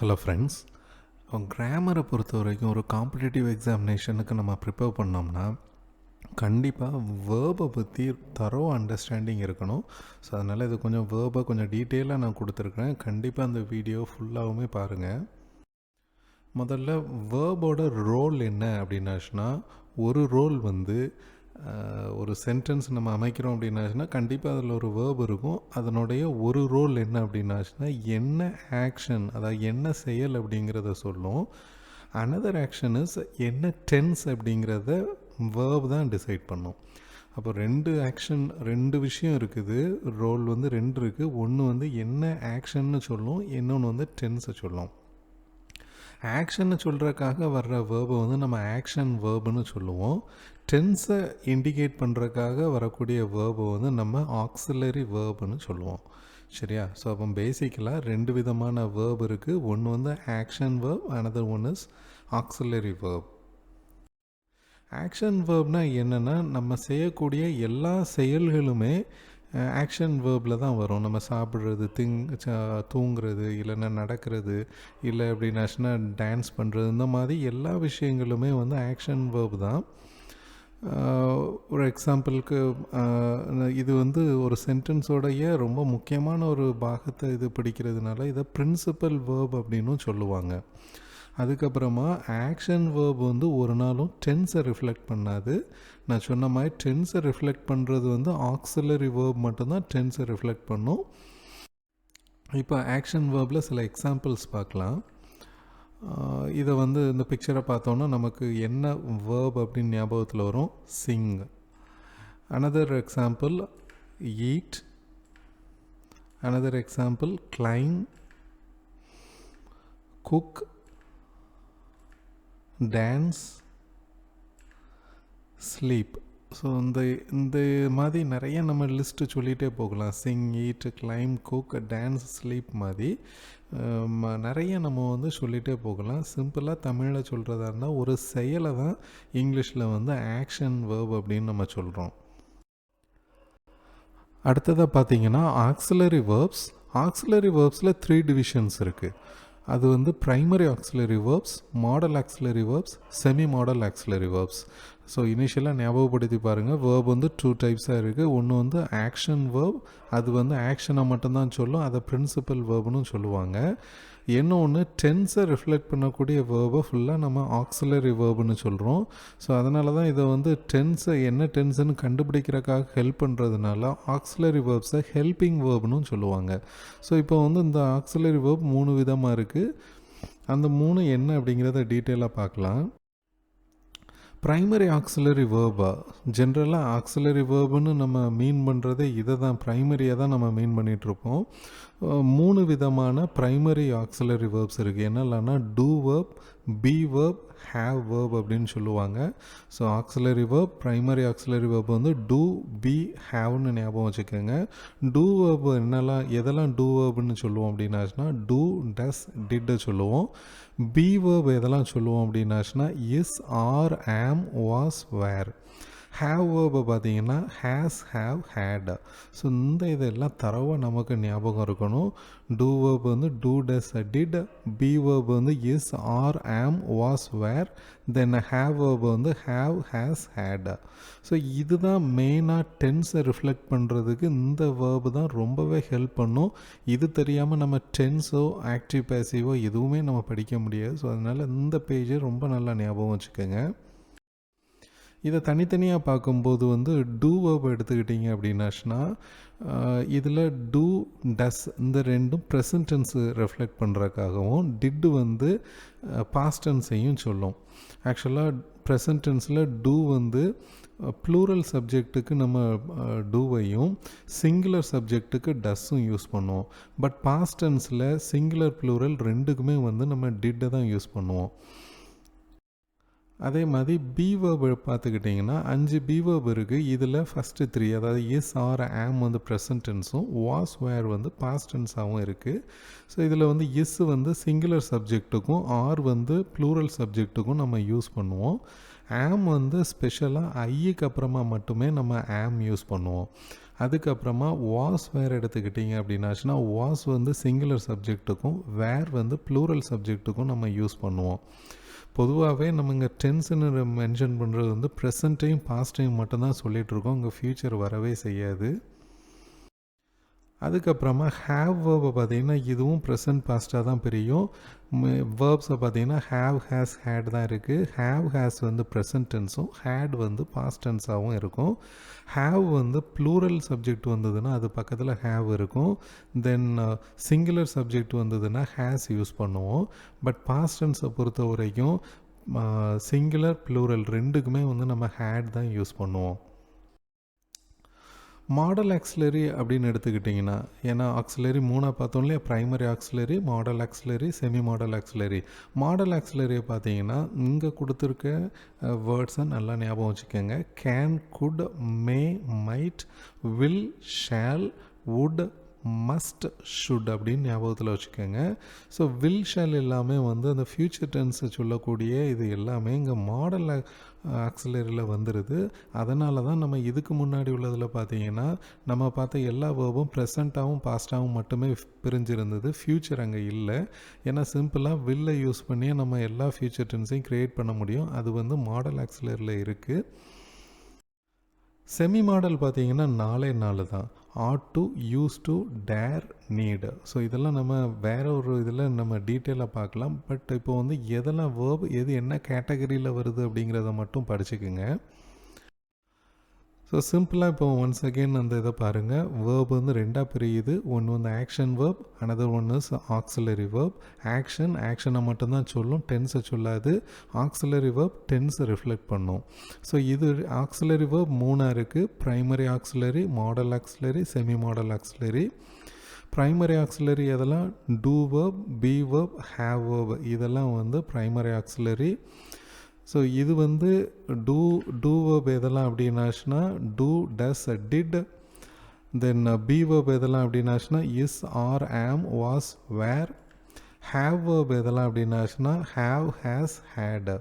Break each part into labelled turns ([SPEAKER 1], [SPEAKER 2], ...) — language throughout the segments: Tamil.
[SPEAKER 1] Hello friends. கிராமரை பொறுத்த வரைக்கும் ஒரு காம்படிட்டிவ் எக்ஸாமினேஷனுக்கு நம்ம ப்ரிப்பேர் பண்ணோம்னா கண்டிப்பாக வேர்பை பற்றி தரோ அண்டர்ஸ்டாண்டிங் இருக்கணும். ஸோ அதனால் இது கொஞ்சம் வேர்பை கொஞ்சம் டீட்டெயிலாக நான் கொடுத்துருக்குறேன். கண்டிப்பாக அந்த வீடியோ ஃபுல்லாகவுமே பாருங்கள். முதல்ல வேர்போட ரோல் என்ன அப்படின்னாச்சுன்னா, ஒரு ரோல் வந்து ஒரு சென்டென்ஸ் நம்ம அமைக்கிறோம் அப்படின்னாச்சுன்னா கண்டிப்பாக அதில் ஒரு வேர்ப் இருக்கும். அதனுடைய ஒரு ரோல் என்ன அப்படின்னாச்சுன்னா என்ன ஆக்ஷன், அதாவது என்ன செயல் அப்படிங்கிறத சொல்லும். அனதர் ஆக்ஷன் இஸ் என்ன டென்ஸ் அப்படிங்கிறத வேர்ப் தான் டிசைட் பண்ணும். அப்போ ரெண்டு விஷயம் இருக்குது. ரோல் வந்து ரெண்டு இருக்குது. ஒன்று வந்து என்ன ஆக்ஷன்னு சொல்லும், இன்னொன்று வந்து டென்ஸை சொல்லும். ஆக்ஷன்னு சொல்கிறதுக்காக வர்ற வேர்பை வந்து நம்ம ஆக்ஷன் வேர்புன்னு சொல்லுவோம். டென்ஸை இண்டிகேட் பண்ணுறதுக்காக வரக்கூடிய வேர்பை வந்து நம்ம ஆக்சிலரி வேர்புன்னு சொல்லுவோம். சரியா? ஸோ அப்போ பேசிக்கலாக ரெண்டு விதமான வேர்ப் இருக்குது. ஒன்று வந்து action verb, another one is auxiliary verb. Action வேர்ப்னால் என்னென்னா, நம்ம செய்யக்கூடிய எல்லா செயல்களுமே ஆக்ஷன் வேர்பில் தான் வரும். நம்ம சாப்பிட்றது, தூங்குறது, இல்லைன்னா நடக்கிறது, இல்லை அப்படின்னாச்சுன்னா டான்ஸ் பண்ணுறது, இந்த மாதிரி எல்லா விஷயங்களுமே வந்து ஆக்ஷன் வேர்ப் தான். ஒரு எக்ஸாம்பிளுக்கு இது வந்து ஒரு சென்டென்ஸோடைய ரொம்ப முக்கியமான ஒரு பாகத்தை இது பிடிக்கிறதுனால இதை பிரின்சிபல் வேர்ப் அப்படின்னும் சொல்லுவாங்க. அதுக்கப்புறமா ஆக்ஷன் வேர்ப் வந்து ஒரு நாளும் டென்ஸை ரிஃப்ளெக்ட் பண்ணாது. நான் சொன்ன மாதிரி டென்ஸை ரிஃப்ளெக்ட் பண்ணுறது வந்து ஆக்சிலரி வேர்ப் மட்டும்தான் டென்ஸை ரிஃப்ளெக்ட் பண்ணும். இப்போ ஆக்ஷன் வேர்பில் சில எக்ஸாம்பிள்ஸ் பார்க்கலாம். இதை வந்து இந்த பிக்சரை பார்த்தோன்னா நமக்கு என்ன வேர்ப் அப்படின்னு ஞாபகத்தில் வரும்? Singh. Another example eat. Another example claim, cook, dance, sleep. So இந்த மாதிரி நிறைய நம்ம லிஸ்ட்டு சொல்லிகிட்டே போகலாம். Singh, eat, claim, cook, dance, sleep மாதிரி நிறைய நம்ம வந்து சொல்லிகிட்டே போகலாம். சிம்பிளாக தமிழில் சொல்கிறதா இருந்தால் ஒரு செயலை தான் இங்கிலீஷில் வந்து ஆக்ஷன் வேர்ப் அப்படின்னு நம்ம சொல்கிறோம். அடுத்ததாக பார்த்தீங்கன்னா ஆக்சிலரி வேர்ப்ஸ். ஆக்சிலரி வேர்ப்ஸில் 3 டிவிஷன்ஸ் இருக்குது. அது வந்து primary auxiliary verbs, model auxiliary verbs, semi modal auxiliary verbs. So இனிஷியலாக ஞாபகப்படுத்தி பாருங்கள். வேர்ப் வந்து 2 டைப்ஸாக இருக்குது. ஒன்று வந்து ஆக்ஷன் வேர்ப், அது வந்து ஆக்ஷனை மட்டும்தான் சொல்லும், அதை பிரின்சிபல் வேர்ப்னு சொல்லுவாங்க. இன்னொன்று டென்ஸை ரிஃப்ளெக்ட் பண்ணக்கூடிய வேர்பை ஃபுல்லாக நம்ம ஆக்சிலரி வேர்புன்னு சொல்கிறோம். ஸோ அதனால தான் இதை வந்து டென்ஸை என்ன டென்ஸுன்னு கண்டுபிடிக்கிறதுக்காக ஹெல்ப் பண்ணுறதுனால ஆக்சிலரி வேர்ப்ஸை ஹெல்பிங் வேர்ப்னு சொல்லுவாங்க. ஸோ இப்போ வந்து இந்த ஆக்சிலரி வேர்ப் 3 விதமாக இருக்குது. அந்த 3 என்ன அப்படிங்கிறத டீட்டெயிலாக பார்க்கலாம். ப்ரைமரி ஆக்சிலரி வேர்பா, ஜென்ரலாக ஆக்சிலரி வேர்புன்னு நம்ம மீன் பண்ணுறதே இதை தான், ப்ரைமரியாக தான் நம்ம மீன் பண்ணிகிட்ருப்போம். 3 விதமான ப்ரைமரி ஆக்சிலரி வேர்ப்ஸ் இருக்குது. என்னெல்லாம்னா do verb, be verb, have verb அப்படின்னு சொல்லுவாங்க. So auxiliary verb, primary auxiliary verb வந்து டூ, பி, ஹேவ்னு ஞாபகம் வச்சுக்கோங்க. டூ வேர்ப் எதெல்லாம் டூ வேர்ப்னு சொல்லுவோம் அப்படின்னாச்சுன்னா டூ, டஸ், டிட்டை சொல்லுவோம். பி வேர்ப் எதெல்லாம் சொல்லுவோம் அப்படின்னாச்சுன்னா is, are, am, was, were. Have வேர்பை பார்த்தீங்கன்னா ஹேஸ், ஹேவ், ஹேட். ஸோ இந்த இதெல்லாம் தரவாக நமக்கு ஞாபகம் இருக்கணும். டூ வேர்ப் வந்து do, does, did. Be verb வந்து is, are, am, was, were. Then have verb வந்து ஹேவ், ஹேஸ், ஹேட். ஸோ இதுதான் மெயினாக டென்ஸை ரிஃப்ளெக்ட் பண்ணுறதுக்கு இந்த வேர்பு தான் ரொம்பவே ஹெல்ப் பண்ணும். இது தெரியாமல் நம்ம டென்ஸோ ஆக்டிவ் பேசிவோ எதுவுமே நம்ம படிக்க முடியாது. ஸோ அதனால் இந்த பேஜை ரொம்ப நல்லா ஞாபகம் வச்சுக்கோங்க. இதை தனித்தனியாக பார்க்கும்போது வந்து டூ வேர்ப் எடுத்துக்கிட்டிங்க அப்படின்னாச்சுன்னா இதில் டூ, டஸ் இந்த ரெண்டும் ப்ரெசன்ட் டென்ஸு ரெஃப்ளெக்ட் பண்ணுறதுக்காகவும், டிட்டு வந்து பாஸ்ட் டென்ஸையும் சொல்லும். ஆக்சுவலாக ப்ரெசன்ட் டென்ஸில் டூ வந்து ப்ளூரல் சப்ஜெக்ட்டுக்கு நம்ம டூவையும், சிங்குலர் சப்ஜெக்ட்டுக்கு டஸ்ஸும் யூஸ் பண்ணுவோம். பட் பாஸ்ட் டென்ஸில் சிங்குலர் ப்ளூரல் ரெண்டுக்குமே வந்து நம்ம டிட்டை தான் யூஸ் பண்ணுவோம். அதே மாதிரி பி வேர்ப் பார்த்துக்கிட்டிங்கன்னா 5 பி வேர்ப் இருக்குது. இதில் ஃபஸ்ட்டு 3, அதாவது இஸ், ஆர், ஆம் வந்து ப்ரெசன்ட் டென்ஸும், வாஸ், வேர் வந்து பாஸ்ட் டென்ஸாகவும் இருக்குது. ஸோ இதில் வந்து இஸ் வந்து சிங்குலர் சப்ஜெக்ட்டுக்கும், ஆர் வந்து ப்ளூரல் சப்ஜெக்ட்டுக்கும் நம்ம யூஸ் பண்ணுவோம். ஆம் வந்து ஸ்பெஷலாக ஐக்கு அப்புறமா மட்டுமே நம்ம ஆம் யூஸ் பண்ணுவோம். அதுக்கப்புறமா வாஸ் வேர் எடுத்துக்கிட்டிங்க அப்படின்னாச்சுன்னா வாஸ் வந்து சிங்குலர் சப்ஜெக்ட்டுக்கும் வேர் வந்து ப்ளூரல் சப்ஜெக்ட்டுக்கும் நம்ம யூஸ் பண்ணுவோம். பொதுவாகவே நம்ம இங்கே டென்ஸ்ன்னு மென்ஷன் பண்ணுறது வந்து ப்ரெசண்ட்டையும் பாஸ்ட்டையும் மட்டும்தான் சொல்லிகிட்ருக்கோம். இங்கே ஃப்யூச்சர் வரவே செய்யாது. அதுக்கப்புறமா ஹேவ் வேர்பை பார்த்திங்கன்னா இதுவும் ப்ரெசன்ட் பாஸ்ட்டாக தான் பிரியும். வேர்ப்ஸை பார்த்திங்கன்னா ஹேவ் ஹேஸ் ஹேட் தான் இருக்குது. ஹேவ் ஹேஸ் வந்து ப்ரெசன்ட் டென்ஸும் ஹேட் வந்து பாஸ்ட் டென்ஸாகவும் இருக்கும். ஹேவ் வந்து ப்ளூரல் சப்ஜெக்ட் வந்ததுன்னா அது பக்கத்தில் ஹேவ் இருக்கும். தென் சிங்குலர் சப்ஜெக்ட் வந்ததுன்னா ஹேஸ் யூஸ் பண்ணுவோம். பட் பாஸ்ட் டென்ஸை பொறுத்த வரைக்கும் சிங்குலர் ப்ளூரல் ரெண்டுக்குமே வந்து நம்ம ஹேட் தான் யூஸ் பண்ணுவோம். மாடல் ஆக்சிலரி அப்படின்னு எடுத்துக்கிட்டிங்கன்னா, ஏன்னா ஆக்சிலரி 3 பார்த்தோம் இல்லையா, primary auxiliary, modal auxiliary, semi modal auxiliary. Modal ஆக்சிலரியை பார்த்தீங்கன்னா இங்கே கொடுத்துருக்க வேர்ட்ஸை நல்லா ஞாபகம் வச்சுக்கோங்க. Can, could, may, might, will, shall, would, must, should அப்படின்னு ஞாபகத்தில் வச்சுக்கோங்க. ஸோ வில் ஷேல் எல்லாமே வந்து அந்த ஃப்யூச்சர் டென்ஸை சொல்லக்கூடிய இது எல்லாமே இங்கே மாடல் ஆக்சிலரியில் வந்துடுது. அதனால தான் நம்ம இதுக்கு முன்னாடி உள்ளதில் பார்த்தீங்கன்னா நம்ம பார்த்த எல்லா வேர்பும் ப்ரெசண்ட்டாகவும் பாஸ்ட்டாகவும் மட்டுமே பிரிஞ்சிருந்தது. ஃப்யூச்சர் அங்கே இல்லை. ஏன்னா சிம்பிளாக வில்லை யூஸ் பண்ணி நம்ம எல்லா ஃப்யூச்சர் டென்ஸையும் க்ரியேட் பண்ண முடியும். அது வந்து மாடல் ஆக்சிலரியில் இருக்குது. செமி மாடல் பார்த்தீங்கன்னா 4 தான். Ought to, used to, dare, need. So இதெல்லாம் நம்ம வேற ஒரு இதில் நம்ம டீட்டெயிலாக பார்க்கலாம். பட் இப்போ வந்து எதெல்லாம் வேர்ப் எது என்ன கேட்டகரியில் வருது அப்படிங்கிறத மட்டும் படிச்சுக்குங்க. ஸோ சிம்பிளாக இப்போ ஒன்ஸ் அகெயின் அந்த இதை பாருங்கள். வேர்ப் வந்து 2ஆக பிரியுது. ஒன்று வந்து action verb, another one is auxiliary verb. ஆக்ஷனை மட்டும்தான் சொல்லும், டென்ஸை சொல்லாது. ஆக்சிலரி வேர்ப் டென்ஸை ரிஃப்ளெக்ட் பண்ணும். ஸோ இது ஆக்சிலரி வேர்ப் 3 இருக்குது. Primary auxiliary, modal auxiliary, semi modal auxiliary. Primary auxiliary எதெல்லாம் do verb, be verb, have verb, இதெல்லாம் வந்து ப்ரைமரி ஆக்சிலரி. ஸோ இது வந்து டூ வேர்ப் எதெல்லாம் அப்படின்னாச்சுன்னா do, does, did. Then be verb எதெல்லாம் அப்படின்னாச்சுன்னா is, are, am, was, were. Have verb எதெல்லாம் அப்படின்னாச்சுன்னா have, has, had.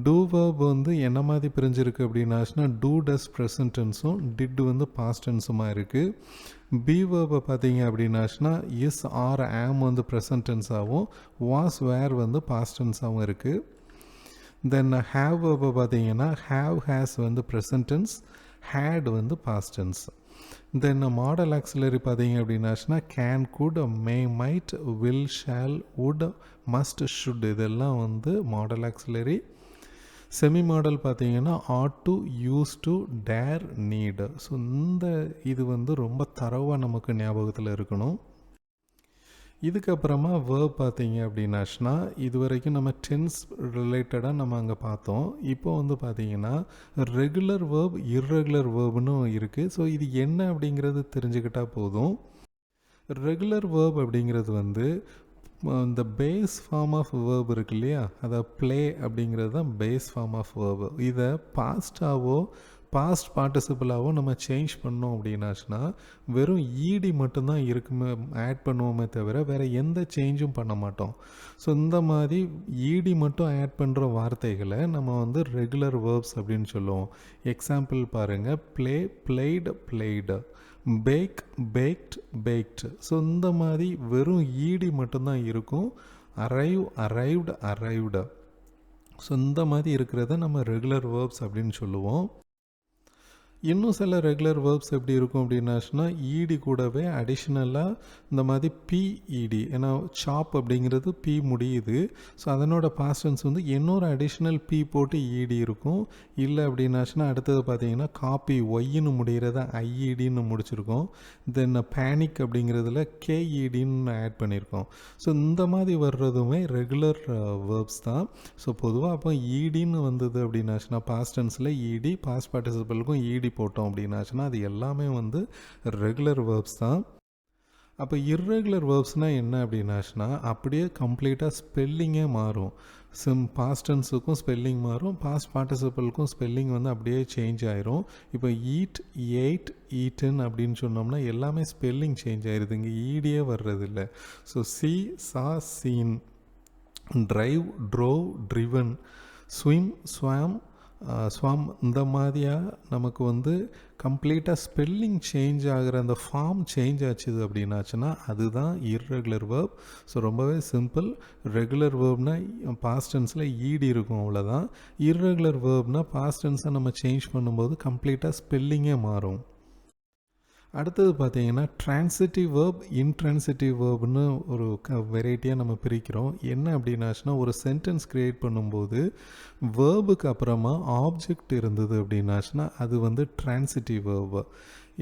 [SPEAKER 1] Do verb வந்து என்ன மாதிரி பிரிஞ்சிருக்கு அப்படின்னாச்சுன்னா டூ, டஸ் ப்ரெசன்ட் டென்ஸும் டிட் வந்து பாஸ்ட் டென்ஸுமா இருக்குது. பி வேர்பை பார்த்தீங்க அப்படின்னாச்சுன்னா இஸ், ஆர், ஆம் வந்து ப்ரெசன்ட் டென்ஸாகவும் வாஸ், வேர் வந்து பாஸ்ட் டென்ஸாகவும் இருக்குது. தென் ஹேவ் வேர்பை பார்த்தீங்கன்னா ஹேவ், ஹேஸ் வந்து ப்ரெசன்ட் டென்ஸ், ஹேட் வந்து past tense. Then modal auxiliary பார்த்தீங்க அப்படின்னாச்சுன்னா can, could, may, might, will, shall, would, must, should, இதெல்லாம் வந்து மாடல் ஆக்சிலரி. செமி மாடல் பார்த்தீங்கன்னா ought to, used to, dare, need. So இந்த இது வந்து ரொம்ப தரவாக நமக்கு ஞாபகத்தில் இருக்கணும். இதுக்கப்புறமா வேர்ப் பார்த்தீங்க அப்படின்னாச்சுன்னா இது வரைக்கும் நம்ம டென்ஸ் ரிலேட்டடாக நம்ம அங்கே பார்த்தோம். இப்போ வந்து பார்த்தீங்கன்னா ரெகுலர் வேர்ப், இர்ரெகுலர் வேர்ப்னு இருக்குது. ஸோ இது என்ன அப்படிங்கிறது தெரிஞ்சுக்கிட்டால் போதும். ரெகுலர் வேர்ப் அப்படிங்கிறது வந்து இந்த பேஸ் ஃபார்ம் ஆஃப் வேர்ப் இருக்கு இல்லையா, அதை ப்ளே அப்படிங்கிறது தான் பேஸ் ஃபார்ம் ஆஃப் வேர்ப். இதை பாஸ்டாவோ பாஸ்ட் பார்ட்டிசிபிளாவோ நம்ம சேஞ்ச் பண்ணோம் அப்படின்னாச்சுன்னா வெறும் ஈடி மட்டும்தான் இருக்குமே ஆட் பண்ணுவோமே தவிர வேறு எந்த சேஞ்சும் பண்ண மாட்டோம். ஸோ இந்த மாதிரி ஈடி மட்டும் ஆட் பண்ணுற வார்த்தைகளை நம்ம வந்து ரெகுலர் வேர்ப்ஸ் அப்படின்னு சொல்லுவோம். எக்ஸாம்பிள் பாருங்கள், play, played, played, pack, packed, packed. So இந்த மாதிரி வெறும் ஈடி மட்டும்தான் இருக்கும். Arrive, arrived, arrived. ஸோ இந்த மாதிரி இருக்கிறத நம்ம ரெகுலர் வேர்ப்ஸ் அப்படின்னு சொல்லுவோம். இன்னும் சில ரெகுலர் வேர்ப்ஸ் எப்படி இருக்கும் அப்படின்னாச்சுன்னா ஈடி கூடவே அடிஷ்னலாக இந்த மாதிரி பிஇடி, ஏன்னா சாப் அப்படிங்கிறது பி முடியுது. ஸோ அதனோட பாஸ்டன்ஸ் வந்து இன்னொரு அடிஷ்னல் பி போட்டு ஈடி இருக்கும். இல்லை அப்படின்னாச்சுன்னா அடுத்தது பார்த்தீங்கன்னா காப்பி, ஒய்ன்னு முடிகிறத ஐஇடின்னு முடிச்சிருக்கோம். தென் பேனிக் அப்படிங்கிறதுல கேஇடின்னு ஆட் பண்ணியிருக்கோம். ஸோ இந்த மாதிரி வர்றதுமே ரெகுலர் வேர்ப்ஸ் தான். ஸோ பொதுவாக அப்போ ஈடின்னு வந்தது அப்படின்னாச்சுன்னா பாஸ்டன்ஸில் ஈடி, பாஸ்ட் பார்ட்டிசிபிளுக்கும் ஈடி போட்டோம் அப்படின்னாச்சுன்னா அது எல்லாமே வந்து ரெகுலர் வேர்ப்ஸ் தான். அப்போ இர்ரெகுலர் வேர்ப்ஸ்னால் என்ன அப்படின்னாச்சுன்னா அப்படியே கம்ப்ளீட்டாக ஸ்பெல்லிங்கே மாறும். பாஸ்ட் டென்ஸுக்கும் ஸ்பெல்லிங் மாறும், பாஸ்ட் பார்ட்டிசிபிளுக்கும் ஸ்பெல்லிங் வந்து அப்படியே சேஞ்ச் ஆயிரும். இப்போ ஈட், எயிட், ஈட்டன் அப்படின்னு சொன்னோம்னா எல்லாமே ஸ்பெல்லிங் சேஞ்ச் ஆயிடுது, இங்கே ஈடியே வர்றதில்லை. So see, saw, seen, drive, drove, driven, swim, swam, swam இந்த மாதிரியாக நமக்கு வந்து கம்ப்ளீட்டாக ஸ்பெல்லிங் சேஞ்ச் ஆகிற அந்த ஃபார்ம் சேஞ்ச் ஆச்சுது அப்படின்னாச்சுன்னா அதுதான் இர்ரெகுலர் வேர்ப். ஸோ ரொம்பவே சிம்பிள். ரெகுலர் வேர்ப்னால் பாஸ்ட் டென்ஸில் ஈடி இருக்கும், அவ்வளோதான். இர்ரெகுலர் வேர்ப்னால் பாஸ்ட் டென்ஸை நம்ம சேஞ்ச் பண்ணும்போது கம்ப்ளீட்டாக ஸ்பெல்லிங்கே மாறும். அடுத்தது பார்த்தீங்கன்னா ட்ரான்சிட்டிவ் வேர்ப், இன்ட்ரான்சிட்டிவ் வேர்ப்னு ஒரு வெரைட்டியாக நம்ம பிரிக்கிறோம். என்ன அப்படின்னாச்சுன்னா ஒரு சென்டென்ஸ் க்ரியேட் பண்ணும்போது வேர்புக்கு அப்புறமா ஆப்ஜெக்ட் இருந்தது அப்படின்னாச்சுன்னா அது வந்து ட்ரான்சிட்டிவ் வேர்பு.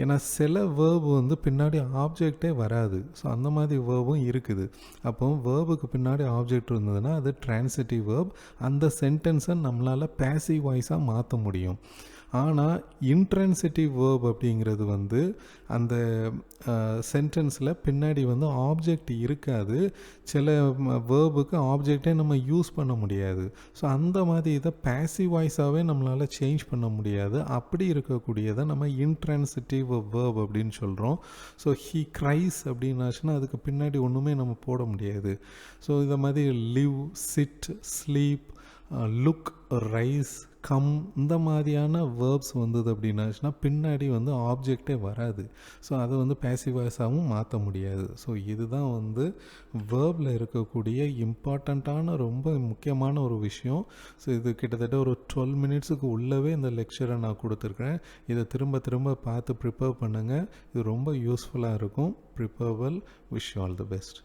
[SPEAKER 1] ஏன்னா சில வேர்பு வந்து பின்னாடி ஆப்ஜெக்டே வராது. ஸோ அந்த மாதிரி வேர்பும் இருக்குது. அப்போ வேர்புக்கு பின்னாடி ஆப்ஜெக்ட் இருந்ததுன்னா அது ட்ரான்சிட்டிவ் வேர்ப். அந்த சென்டென்ஸை நம்மளால் பேசிவ் வாய்ஸாக மாற்ற முடியும். ஆனால் இன்ட்ரான்சிட்டிவ் வேர்ப் அப்படிங்கிறது வந்து அந்த சென்டென்ஸில் பின்னாடி வந்து ஆப்ஜெக்ட் இருக்காது. சில வேர்புக்கு ஆப்ஜெக்டே நம்ம யூஸ் பண்ண முடியாது. ஸோ அந்த மாதிரி இதை பேசிவ் வாய்ஸாகவே நம்மளால் சேஞ்ச் பண்ண முடியாது. அப்படி இருக்கக்கூடியதை நம்ம இன்ட்ரான்சிட்டிவ் வேர்ப் அப்படின்னு சொல்கிறோம். ஸோ ஹீ க்ரைஸ் அப்படின்னாச்சுன்னா அதுக்கு பின்னாடி ஒன்றுமே நம்ம போட முடியாது. ஸோ இதை மாதிரி live, sit, sleep, look, rise, come இந்த மாதிரியான வேர்ப்ஸ் வந்தது அப்படின்னாச்சுன்னா பின்னாடி வந்து ஆப்ஜெக்டே வராது. ஸோ அதை வந்து பேசிவ் வாய்ஸாகவும் மாற்ற முடியாது. ஸோ இதுதான் வந்து வேர்பில் இருக்கக்கூடிய இம்பார்ட்டண்ட்டான ரொம்ப முக்கியமான ஒரு விஷயம். ஸோ இது கிட்டத்தட்ட ஒரு 12 மினிட்ஸுக்கு உள்ளவே இந்த லெக்சரை நான் கொடுத்துருக்குறேன். இதை திரும்ப திரும்ப பார்த்து ப்ரிப்பேர் பண்ணுங்கள். இது ரொம்ப யூஸ்ஃபுல்லாக இருக்கும். Prepare well. Wish you all the best.